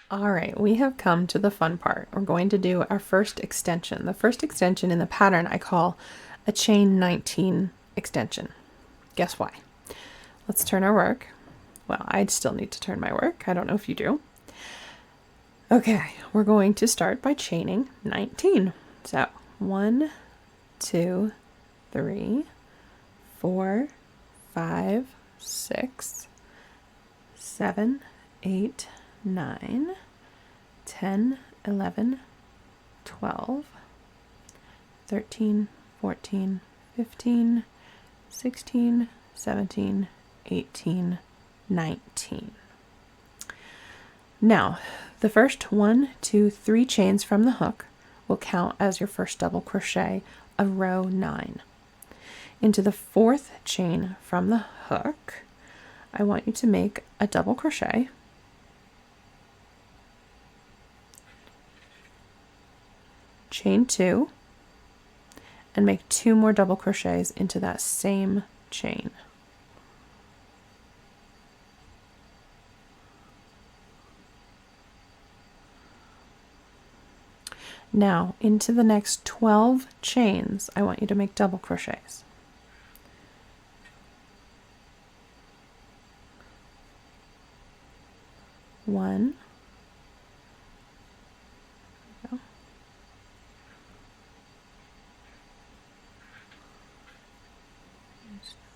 All right, we have come to the fun part. We're going to do our first extension. The first extension in the pattern I call a chain 19 extension. Guess why? Let's turn our work. Well, I'd still need to turn my work. I don't know if you do. Okay, we're going to start by chaining 19. So 1, 2, 3, 4, 5, 6, 7, 8, 9, 10, 11, 12, 13, 14, 15, 16, 17, 18, 19. Now, the first 1, 2, 3 chains from the hook will count as your first double crochet of row 9. Into the 4th chain from the hook, I want you to make a double crochet, chain 2, and make 2 more double crochets into that same chain. Now, into the next 12 chains, I want you to make double crochets. One,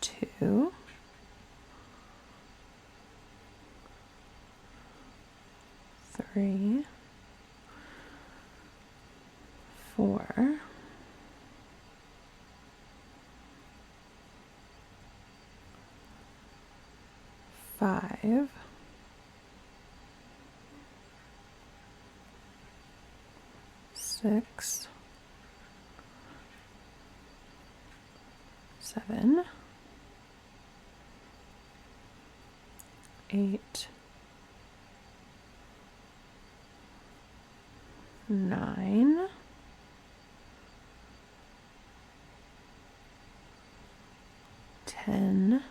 two, 3, 4, 5, 6, 7, 8, 9, 10,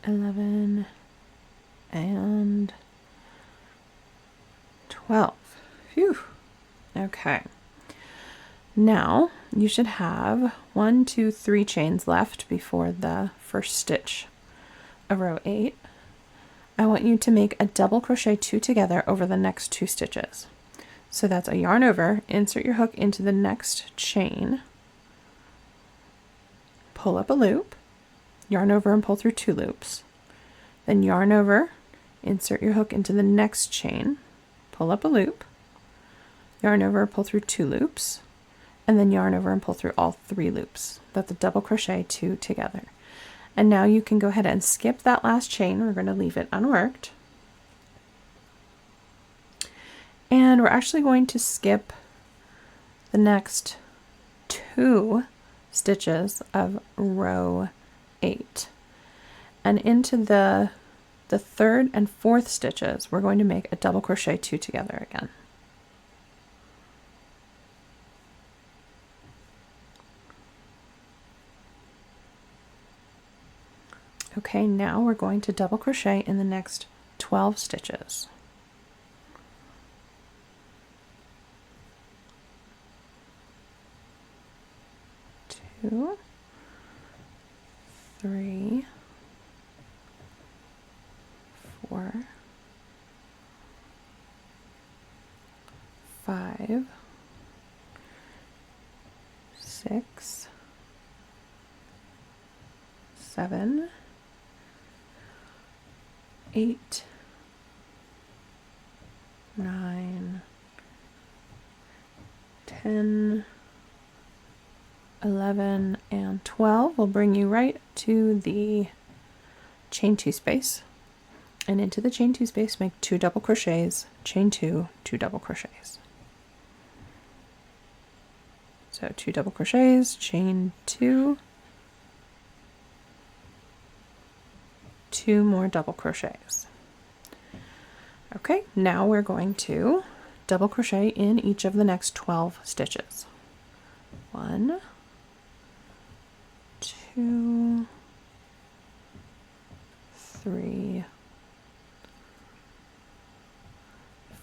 11, and 12. Phew. Okay. Now you should have 1, 2, 3 chains left before the first stitch of row 8. I want you to make a double crochet 2 together over the next 2 stitches. So that's a yarn over, insert your hook into the next chain, pull up a loop, yarn over and pull through 2 loops, then yarn over, insert your hook into the next chain, pull up a loop, yarn over, pull through 2 loops, and then yarn over and pull through all 3 loops. That's a double crochet 2 together. And now you can go ahead and skip that last chain. We're going to leave it unworked. And we're actually going to skip the next 2 stitches of row 8. And into the 3rd and 4th stitches, we're going to make a double crochet 2 together again. Okay, now we're going to double crochet in the next 12 stitches. 2, 3, 4, 5, 6, 7, 8, 9, 10, 11, and 12 will bring you right to the chain 2 space. And into the chain 2 space, make 2 double crochets, chain 2, 2 double crochets. So 2 double crochets, chain 2, 2 more double crochets. Okay, now we're going to double crochet in each of the next 12 stitches. 1, 2, 3,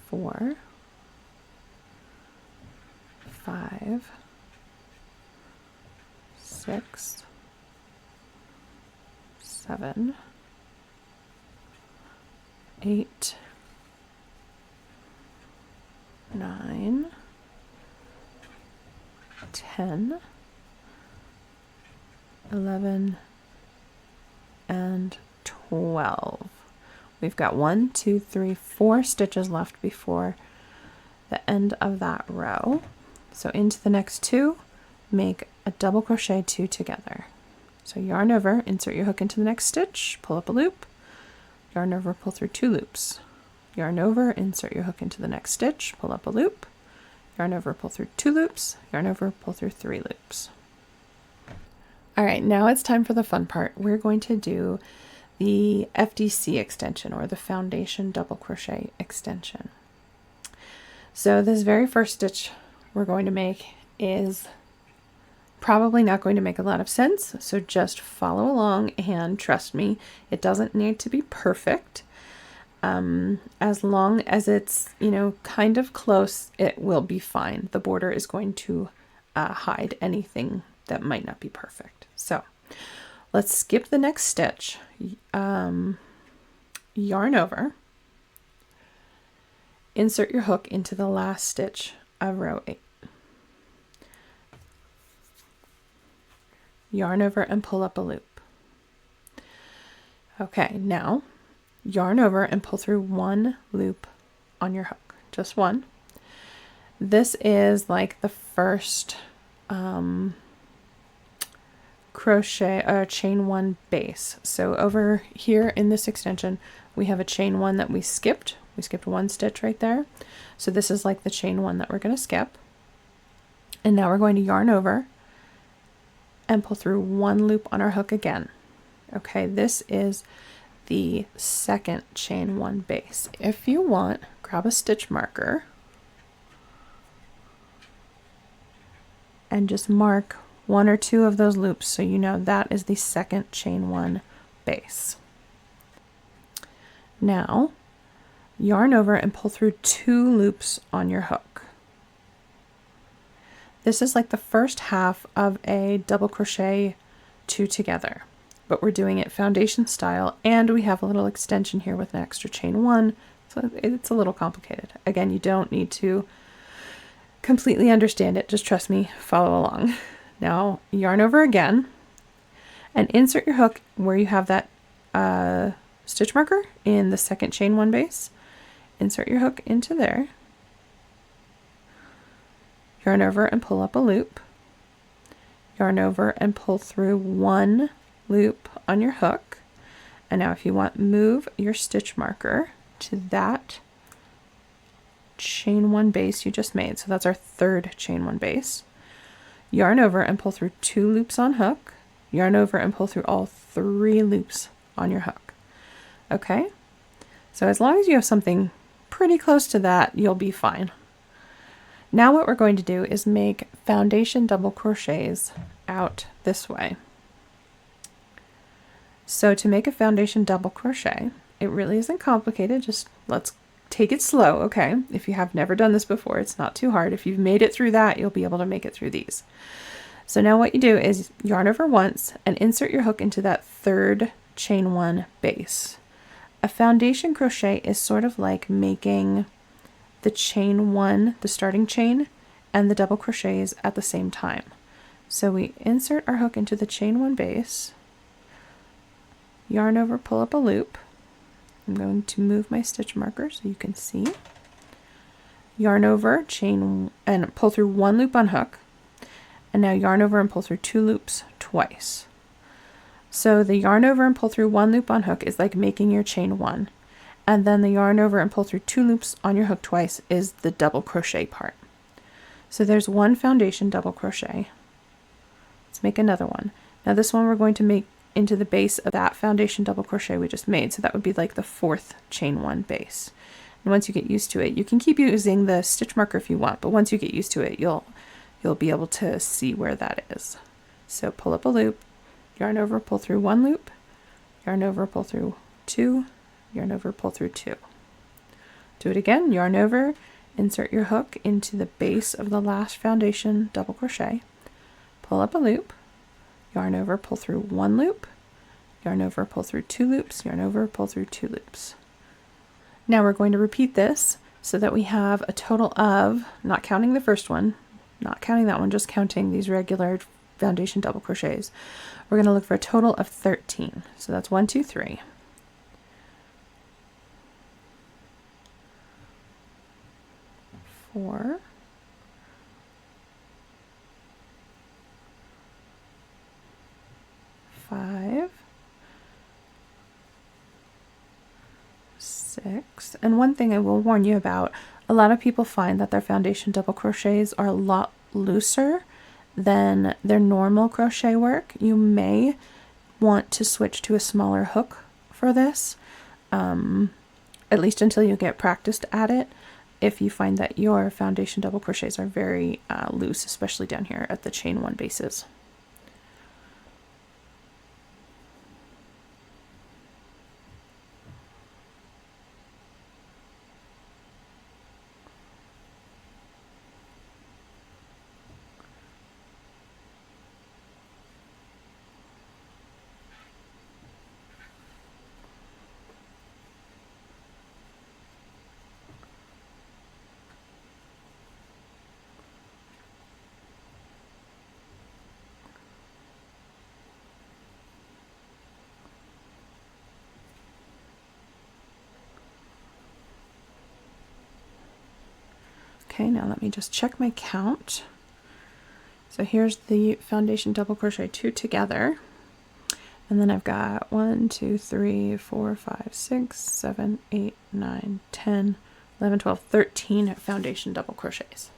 4, 5, 6, 7, 8, 9, 10, 11, and 12. We've got 1, 2, 3, 4 stitches left before the end of that row. So into the next 2, make a double crochet 2 together. So yarn over, insert your hook into the next stitch, pull up a loop, yarn over, pull through 2 loops. Yarn over, insert your hook into the next stitch, pull up a loop, yarn over, pull through 2 loops, yarn over, pull through 3 loops. All right, now it's time for the fun part. We're going to do the FDC extension, or the foundation double crochet extension. So this very first stitch we're going to make is probably not going to make a lot of sense, so just follow along and trust me, it doesn't need to be perfect. As long as it's, kind of close, it will be fine. The border is going to hide anything that might not be perfect. So let's skip the next stitch. Yarn over, insert your hook into the last stitch of row 8. Yarn over and pull up a loop. Okay, now yarn over and pull through 1 loop on your hook, just 1. This is like the first crochet chain 1 base. So over here in this extension we have a chain 1 that we skipped 1 stitch right there. So this is like the chain 1 that we're going to skip, and now we're going to yarn over and pull through 1 loop on our hook again. Okay, this is the second chain 1 base. If you want, grab a stitch marker and just mark 1 or 2 of those loops so you know that is the second chain 1 base. Now yarn over and pull through 2 loops on your hook. This is like the first half of a double crochet 2 together, but we're doing it foundation style, and we have a little extension here with an extra chain 1, so it's a little complicated. Again, you don't need to completely understand it, just trust me, follow along. Now yarn over again and insert your hook where you have that stitch marker in the second chain 1 base. Insert your hook into there, yarn over and pull up a loop, yarn over and pull through 1 loop on your hook, and now if you want, move your stitch marker to that chain 1 base you just made. So that's our third chain 1 base. Yarn over and pull through 2 loops on hook, yarn over and pull through all 3 loops on your hook. Okay, so as long as you have something pretty close to that, you'll be fine. Now what we're going to do is make foundation double crochets out this way. So to make a foundation double crochet, it really isn't complicated, just let's take it slow, okay? If you have never done this before, it's not too hard. If you've made it through that, you'll be able to make it through these. So now what you do is yarn over once and insert your hook into that third chain 1 base. A foundation crochet is sort of like making the chain 1, the starting chain, and the double crochets at the same time. So we insert our hook into the chain 1 base, yarn over, pull up a loop. I'm going to move my stitch marker so you can see. Yarn over, chain, and pull through 1 loop on hook, and now yarn over and pull through 2 loops twice. So the yarn over and pull through 1 loop on hook is like making your chain 1, and then the yarn over and pull through 2 loops on your hook twice is the double crochet part. So there's 1 foundation double crochet. Let's make another one. Now this one we're going to make into the base of that foundation double crochet we just made, so that would be like the 4th chain 1 base. And once you get used to it, you can keep using the stitch marker if you want, but once you get used to it, you'll be able to see where that is. So pull up a loop, yarn over, pull through 1 loop, yarn over, pull through 2, yarn over, pull through 2. Do it again, yarn over, insert your hook into the base of the last foundation double crochet, pull up a loop, yarn over, pull through 1 loop, yarn over, pull through 2 loops, yarn over, pull through 2 loops. Now we're going to repeat this so that we have a total of, not counting the first one, not counting that one, just counting these regular foundation double crochets. We're going to look for a total of 13. So that's 1, 2, 3. 4, 5, 6, and one thing I will warn you about, a lot of people find that their foundation double crochets are a lot looser than their normal crochet work. You may want to switch to a smaller hook for this, at least until you get practiced at it. If you find that your foundation double crochets are very loose, especially down here at the chain 1 bases. Okay, now let me just check my count. So here's the foundation double crochet 2 together. And then I've got 1, 2, 3, 4, 5, 6, 7, 8, 9, 10, 11, 12, 13 foundation double crochets.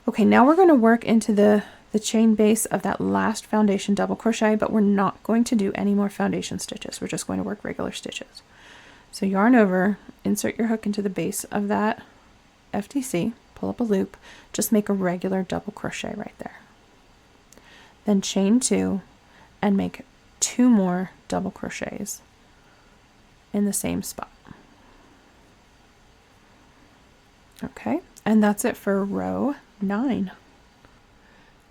Okay, now we're going to work into the chain base of that last foundation double crochet, but we're not going to do any more foundation stitches. We're just going to work regular stitches. So yarn over, insert your hook into the base of that FTC, pull up a loop, just make a regular double crochet right there. Then chain 2 and make 2 more double crochets in the same spot. Okay, and that's it for row 9.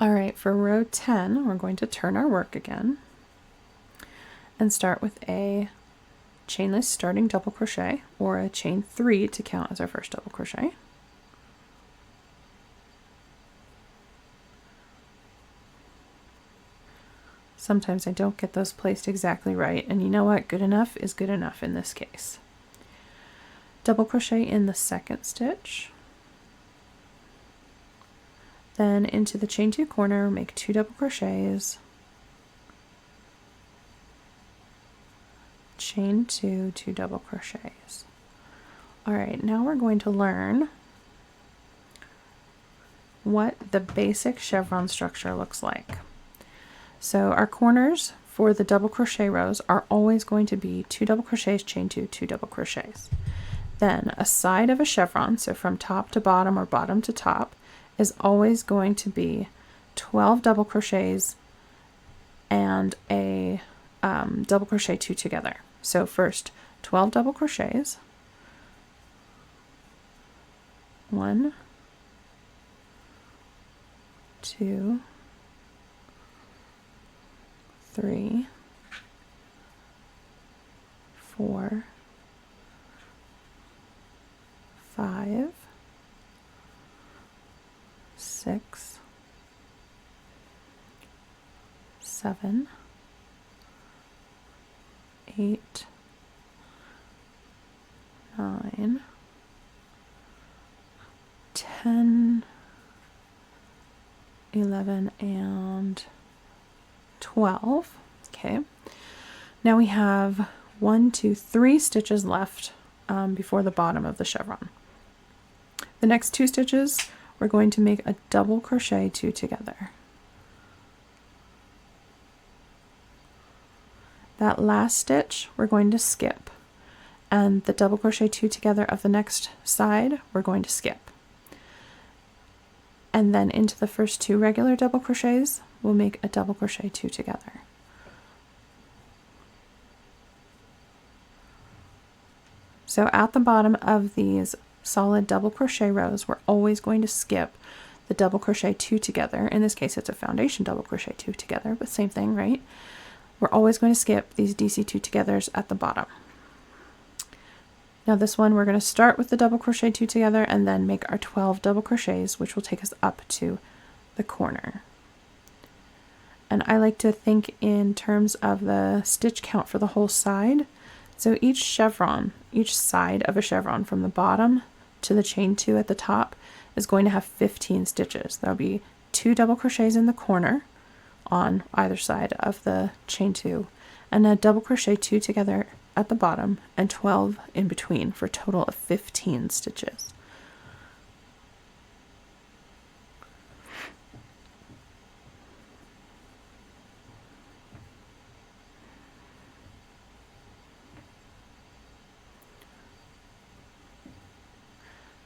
All right, for row 10, we're going to turn our work again and start with a chainless starting double crochet, or a chain 3 to count as our first double crochet. Sometimes I don't get those placed exactly right, and you know what? Good enough is good enough in this case. Double crochet in the second stitch, then into the chain 2 corner, make 2 double crochets, chain 2, 2 double crochets. All right, now we're going to learn what the basic chevron structure looks like. So our corners for the double crochet rows are always going to be 2 double crochets, chain 2, 2 double crochets. Then a side of a chevron, so from top to bottom or bottom to top, is always going to be 12 double crochets and a double crochet 2 together. So first 12 double crochets, 1, 2, 3, 4, 5, 6, 7, 8, 9, 10, 11, and 12. Okay, now we have 1, 2, 3 stitches left before the bottom of the chevron. The next 2 stitches, we're going to make a double crochet 2 together. That last stitch we're going to skip, and the double crochet 2 together of the next side we're going to skip. And then into the first 2 regular double crochets, we'll make a double crochet 2 together. So at the bottom of these solid double crochet rows, we're always going to skip the double crochet 2 together. In this case, it's a foundation double crochet 2 together, but same thing, right? We're always going to skip these DC2 togethers at the bottom. Now this one, we're going to start with the double crochet 2 together and then make our 12 double crochets, which will take us up to the corner. And I like to think in terms of the stitch count for the whole side. So each chevron, each side of a chevron from the bottom to the chain 2 at the top is going to have 15 stitches. There'll be 2 double crochets in the corner on either side of the chain 2 and a double crochet 2 together at the bottom and 12 in between for a total of 15 stitches.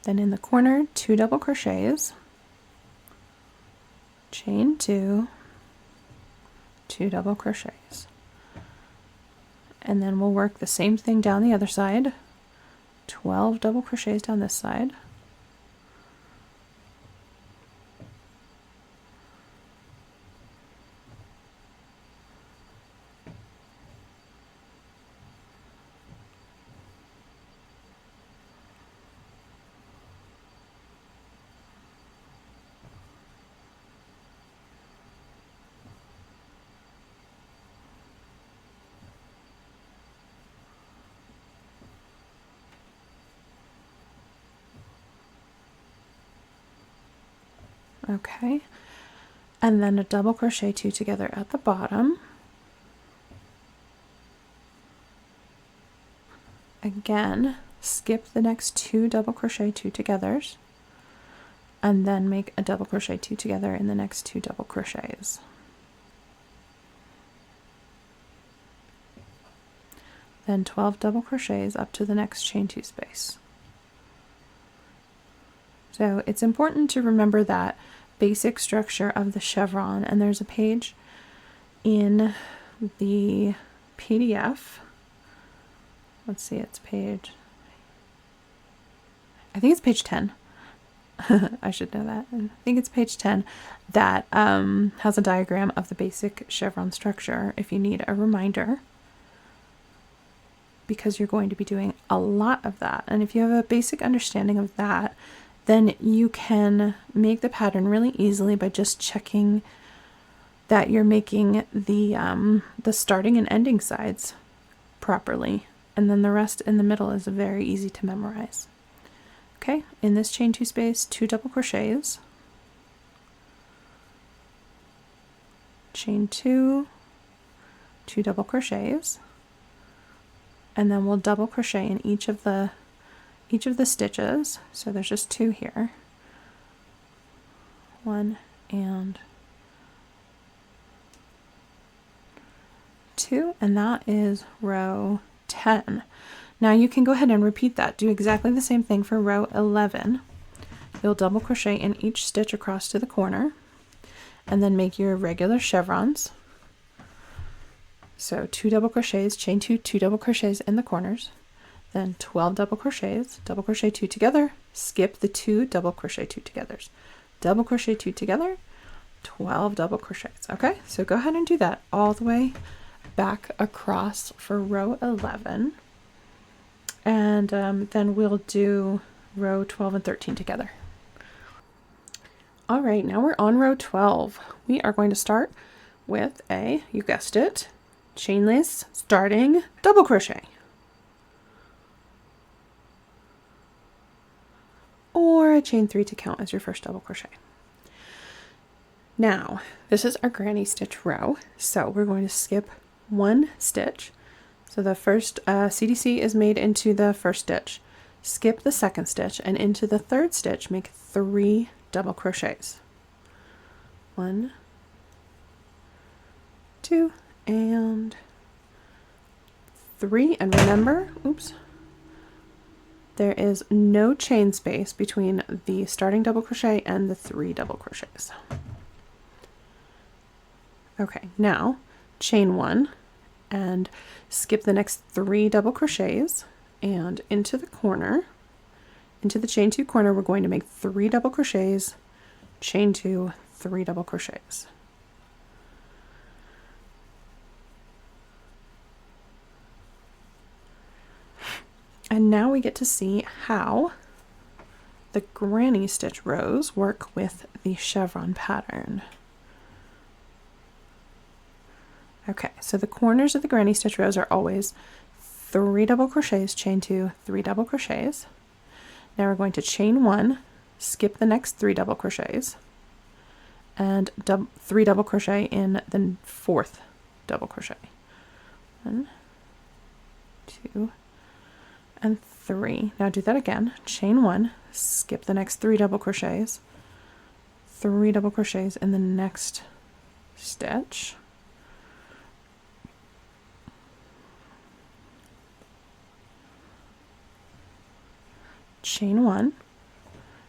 Then in the corner, 2 double crochets, chain 2, 2 double crochets. And then we'll work the same thing down the other side, 12 double crochets down this side. Okay, and then a double crochet 2 together at the bottom. Again, skip the next 2 double crochet 2 togethers and then make a double crochet 2 together in the next 2 double crochets. Then 12 double crochets up to the next chain 2 space. So it's important to remember that basic structure of the chevron, and there's a page in the PDF. Let's see, it's page, I think it's page 10. I should know that. I think it's page 10 that has a diagram of the basic chevron structure if you need a reminder, because you're going to be doing a lot of that. And if you have a basic understanding of that, then you can make the pattern really easily by just checking that you're making the starting and ending sides properly. And then the rest in the middle is very easy to memorize. Okay, in this chain 2 space, 2 double crochets, chain 2, 2 double crochets, and then we'll double crochet in each of the stitches. So there's just 2 here, 1 and 2, and that is row 10. Now you can go ahead and repeat that. Do exactly the same thing for row 11. You'll double crochet in each stitch across to the corner and then make your regular chevrons. So 2 double crochets, chain 2, 2 double crochets in the corners, then 12 double crochets, double crochet 2 together, skip the 2 double crochet 2 togethers, double crochet 2 together, 12 double crochets. Okay, so go ahead and do that all the way back across for row 11, and then we'll do row 12 and 13 together. All right, now we're on row 12. We are going to start with a, you guessed it, chainless starting double crochet, or a chain 3 to count as your first double crochet. Now, this is our granny stitch row, so we're going to skip 1 stitch. So the first CDC is made into the first stitch. Skip the second stitch, and into the third stitch make 3 double crochets. 1, 2, and 3. And remember, oops, there is no chain space between the starting double crochet and the 3 double crochets. Okay, now chain 1 and skip the next 3 double crochets, and into the corner, into the chain 2 corner, we're going to make 3 double crochets, chain 2, 3 double crochets. And now we get to see how the granny stitch rows work with the chevron pattern. Okay, so the corners of the granny stitch rows are always 3 double crochets, chain 2, 3 double crochets. Now we're going to chain 1, skip the next 3 double crochets, and 3 double crochet in the 4th double crochet. 1, 2, and 3. Now do that again. Chain 1, skip the next 3 double crochets, 3 double crochets in the next stitch. Chain 1,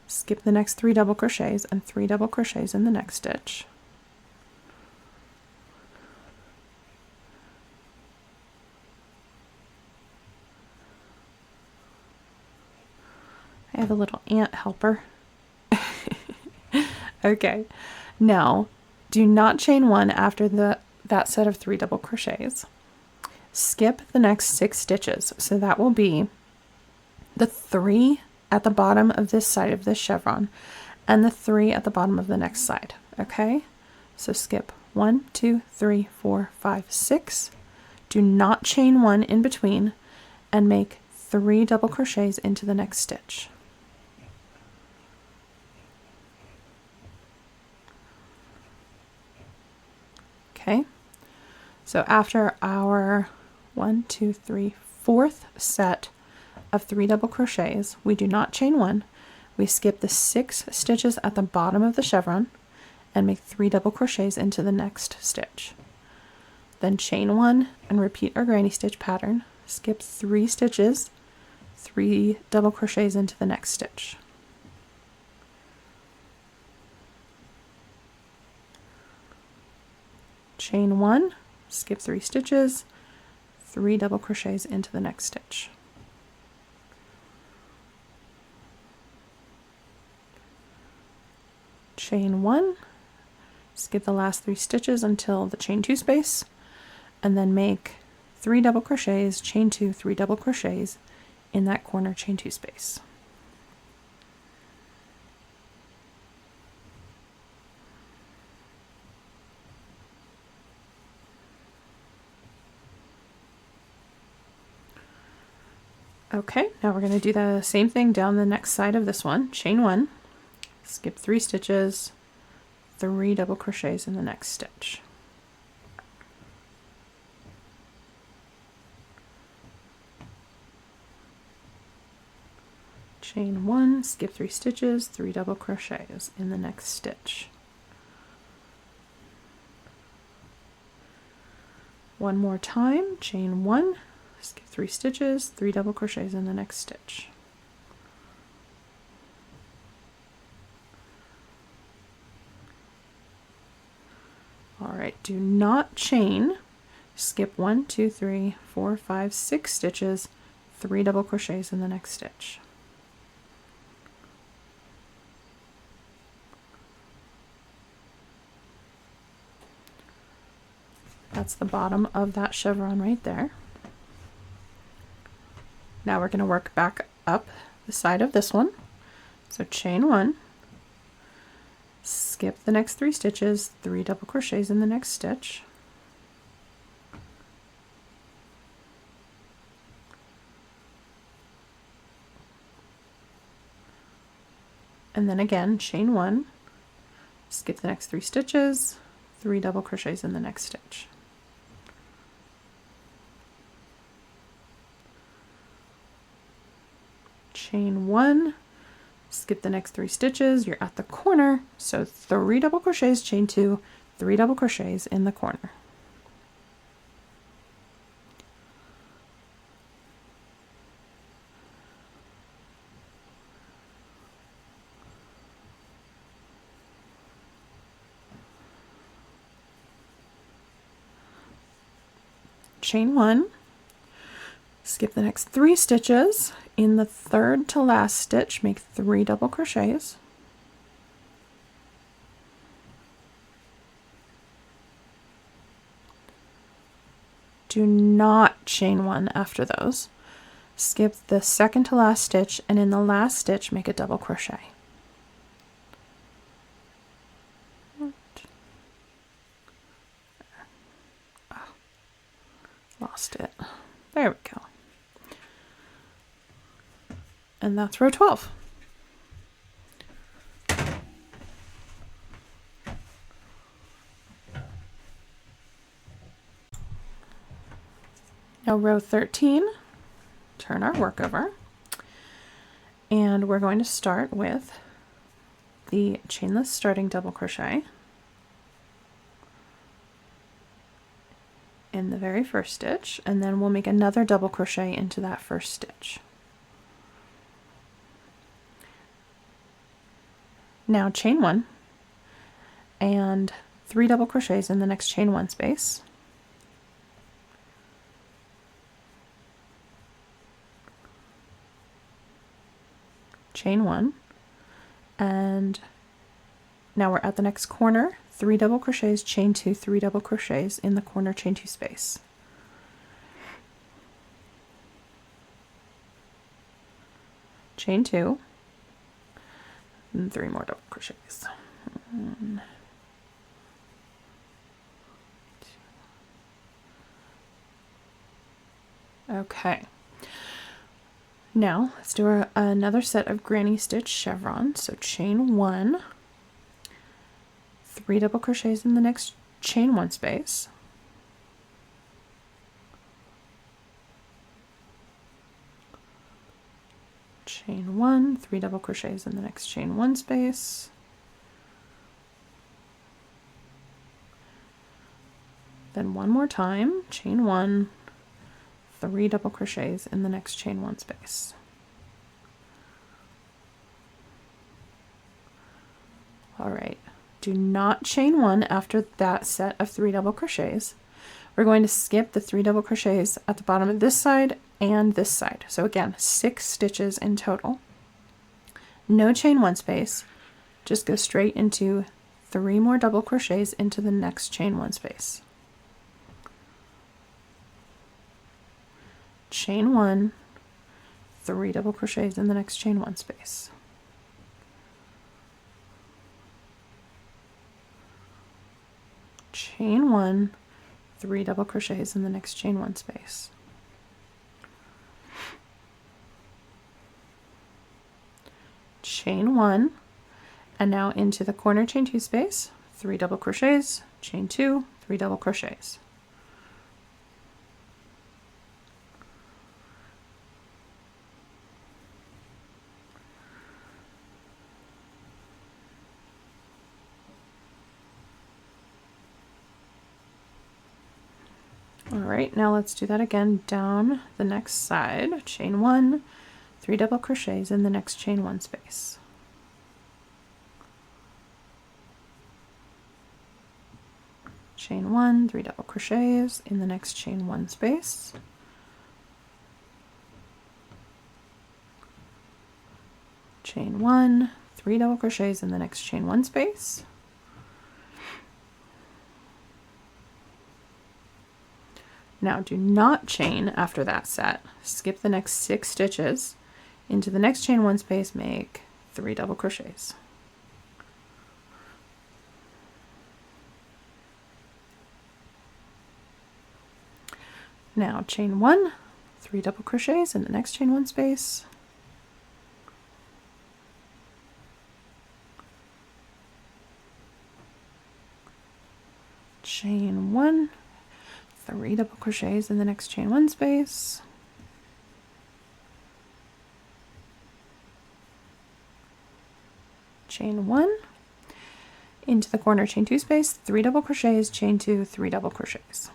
skip the next 3 double crochets and 3 double crochets in the next stitch. I have a little ant helper. Okay, now do not chain 1 after that set of 3 double crochets. Skip the next 6 stitches, so that will be the 3 at the bottom of this side of this chevron and the 3 at the bottom of the next side. Okay, so skip 1, 2, 3, 4, 5, 6. Do not chain 1 in between and make 3 double crochets into the next stitch. Okay, so after our 1, 2, 3, 4th set of 3 double crochets, we do not chain 1. We skip the 6 stitches at the bottom of the chevron and make 3 double crochets into the next stitch. Then chain 1 and repeat our granny stitch pattern. Skip 3 stitches, 3 double crochets into the next stitch. Chain 1, skip 3 stitches, 3 double crochets into the next stitch. Chain 1, skip the last 3 stitches until the chain 2 space, and then make 3 double crochets, chain 2, 3 double crochets in that corner chain 2 space. Okay, now we're going to do the same thing down the next side of this one. Chain 1, skip 3 stitches, 3 double crochets in the next stitch. Chain 1, skip 3 stitches, 3 double crochets in the next stitch. One more time, chain 1, skip 3 stitches, 3 double crochets in the next stitch. Alright, do not chain. Skip 1, 2, 3, 4, 5, 6 stitches, 3 double crochets in the next stitch. That's the bottom of that chevron right there. Now we're going to work back up the side of this one. So chain 1, skip the next 3 stitches, 3 double crochets in the next stitch. And then again, chain 1, skip the next 3 stitches, 3 double crochets in the next stitch. Chain 1, skip the next 3 stitches, you're at the corner, so 3 double crochets, chain 2, 3 double crochets in the corner. Chain 1, Skip the next 3 stitches. In the third to last stitch, make 3 double crochets. Do not chain 1 after those. Skip the second to last stitch, and in the last stitch, make a double crochet. Lost it. There we go. And that's row 12. Now row 13, turn our work over, and we're going to start with the chainless starting double crochet in the very first stitch, and then we'll make another double crochet into that first stitch. Now chain 1 and 3 double crochets in the next chain 1 space. Chain 1, and now we're at the next corner, 3 double crochets, chain 2, 3 double crochets in the corner chain 2 space. Chain 2, and 3 more double crochets. 1, 2. Okay. Now let's do another set of granny stitch chevrons. So chain 1, 3 double crochets in the next chain 1 space. Chain 1, 3 double crochets in the next chain 1 space. Then one more time, chain 1, 3 double crochets in the next chain 1 space. All right, do not chain 1 after that set of 3 double crochets. We're going to skip the 3 double crochets at the bottom of this side and this side. So again, 6 stitches in total. No chain 1 space, just go straight into 3 more double crochets into the next chain 1 space. Chain 1, 3 double crochets in the next chain 1 space. Chain 1, 3 double crochets in the next chain 1 space. Chain 1, and now into the corner chain 2 space, 3 double crochets, chain 2, 3 double crochets. All right, now let's do that again down the next side. Chain 1, 3 double crochets in the next chain 1 space. Chain 1, 3 double crochets in the next chain 1 space. Chain 1, 3 double crochets in the next chain 1 space. Now do not chain after that set. Skip the next 6 stitches. Into the next chain 1 space, make 3 double crochets. Now chain 1, 3 double crochets in the next chain 1 space. Chain 1, 3 double crochets in the next chain 1 space. Chain 1, into the corner chain 2 space, 3 double crochets, chain 2, 3 double crochets.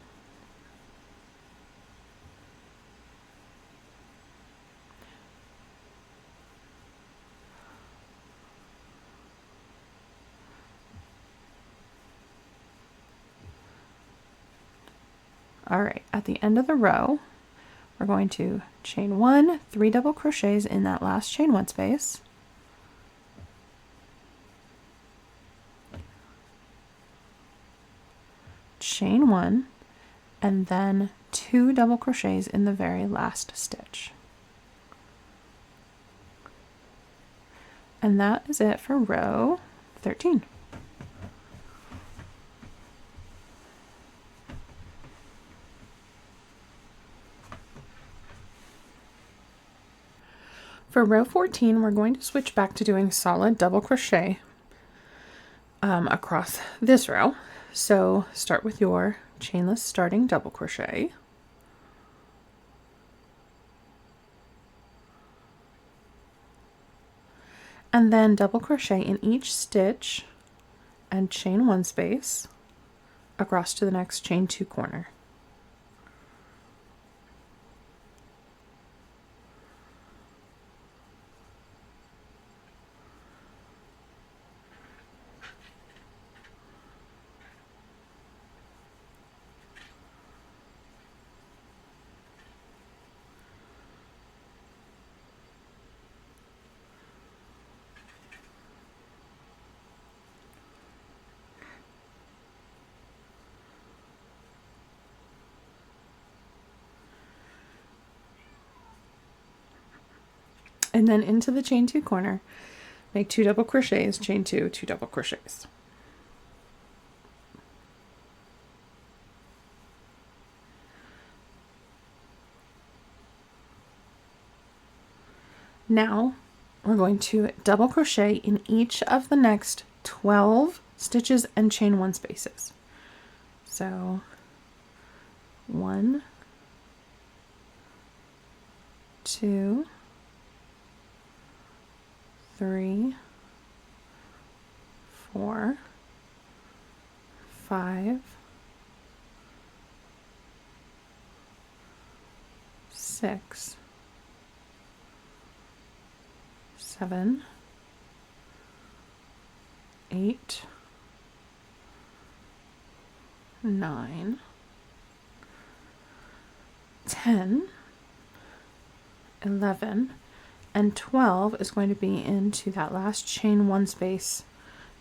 All right, at the end of the row, we're going to chain 1, 3 double crochets in that last chain 1 space, chain 1, and then 2 double crochets in the very last stitch. And that is it for row 13. For row 14, we're going to switch back to doing solid double crochet across this row. So start with your chainless starting double crochet. And then double crochet in each stitch and chain 1 space across to the next chain 2 corner. And then into the chain 2 corner, make 2 double crochets, chain 2, 2 double crochets. Now we're going to double crochet in each of the next 12 stitches and chain 1 spaces. So 1, 2, 3, 4, 5, 6, 7, 8, 9, 10, 11, and 12 is going to be into that last chain 1 space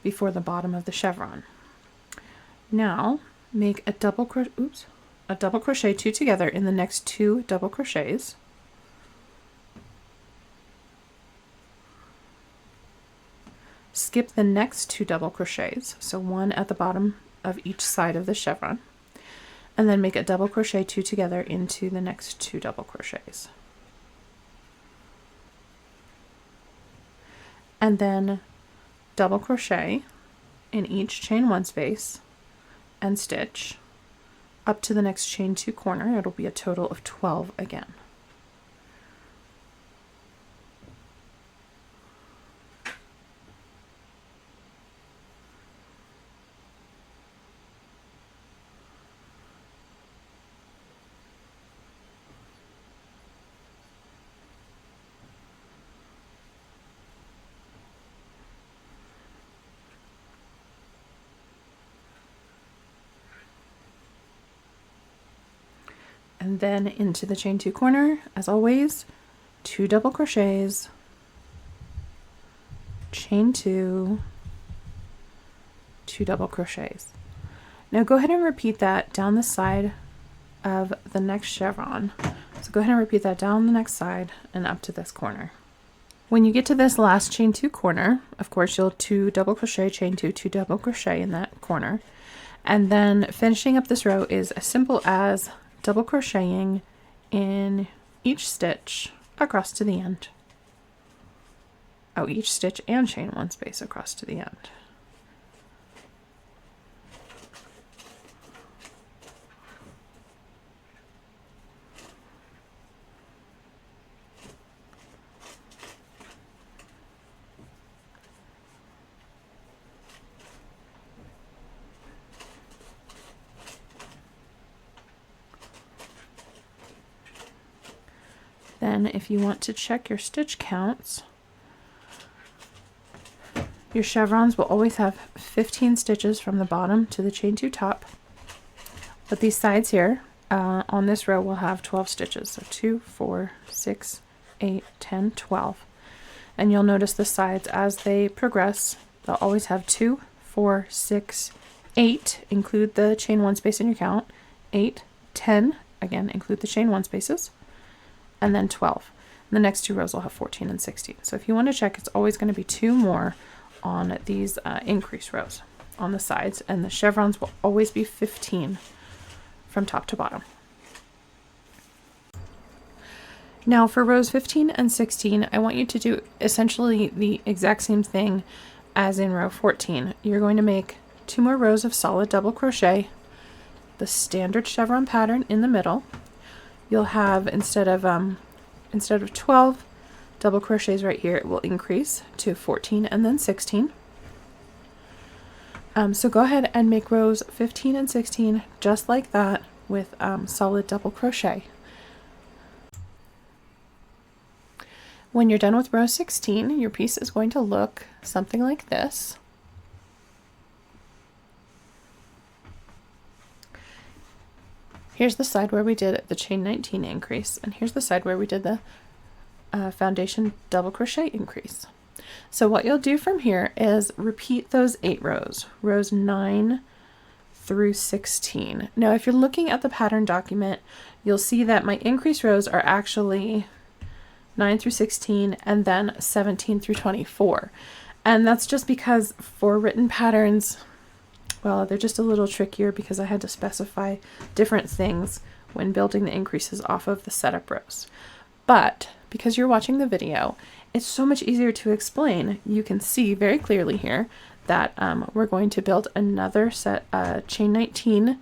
before the bottom of the chevron. Now make a double crochet 2 together in the next 2 double crochets. Skip the next 2 double crochets, so 1 at the bottom of each side of the chevron, and then make a double crochet 2 together into the next 2 double crochets. And then double crochet in each chain 1 space and stitch up to the next chain 2 corner. It'll be a total of 12 again. And then into the chain 2 corner, as always, 2 double crochets, chain 2, 2 double crochets. Now go ahead and repeat that down the side of the next chevron. So go ahead and repeat that down the next side and up to this corner. When you get to this last chain 2 corner, of course you'll 2 double crochet, chain 2, 2 double crochet in that corner. And then finishing up this row is as simple as double crocheting in each stitch across to the end. Oh, each stitch and chain 1 space across to the end. Then if you want to check your stitch counts, your chevrons will always have 15 stitches from the bottom to the chain 2 top, but these sides here on this row will have 12 stitches. So 2, 4, 6, 8, 10, 12. And you'll notice the sides as they progress, they'll always have 2, 4, 6, 8, include the chain 1 space in your count, 8, 10, again, include the chain 1 spaces, and then 12. And the next two rows will have 14 and 16. So if you want to check, it's always going to be 2 more on these increase rows on the sides, and the chevrons will always be 15 from top to bottom. Now for rows 15 and 16, I want you to do essentially the exact same thing as in row 14. You're going to make 2 more rows of solid double crochet, the standard chevron pattern in the middle. You'll have, instead of 12 double crochets right here, it will increase to 14 and then 16. So go ahead and make rows 15 and 16 just like that with solid double crochet. When you're done with row 16, your piece is going to look something like this. Here's the side where we did the chain 19 increase, and here's the side where we did the foundation double crochet increase. So what you'll do from here is repeat those 8 rows, rows 9 through 16. Now if you're looking at the pattern document, you'll see that my increase rows are actually 9 through 16 and then 17 through 24. And that's just because for written patterns, well, they're just a little trickier because I had to specify different things when building the increases off of the setup rows. But because you're watching the video, it's so much easier to explain. You can see very clearly here that we're going to build another set chain 19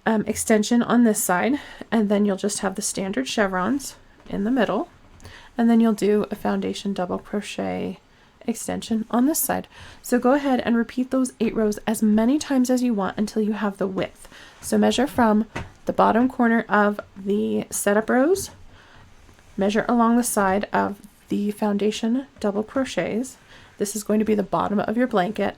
extension on this side, and then you'll just have the standard chevrons in the middle, and then you'll do a foundation double crochet extension on this side. So go ahead and repeat those 8 rows as many times as you want until you have the width. So measure from the bottom corner of the setup rows, measure along the side of the foundation double crochets. This is going to be the bottom of your blanket,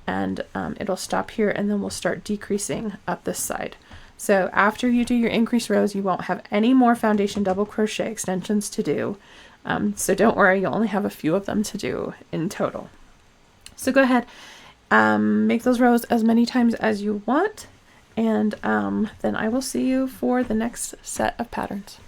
and it'll stop here, and then we'll start decreasing up this side. So after you do your increase rows, you won't have any more foundation double crochet extensions to do. So don't worry, you'll only have a few of them to do in total. So go ahead, make those rows as many times as you want, and then I will see you for the next set of patterns.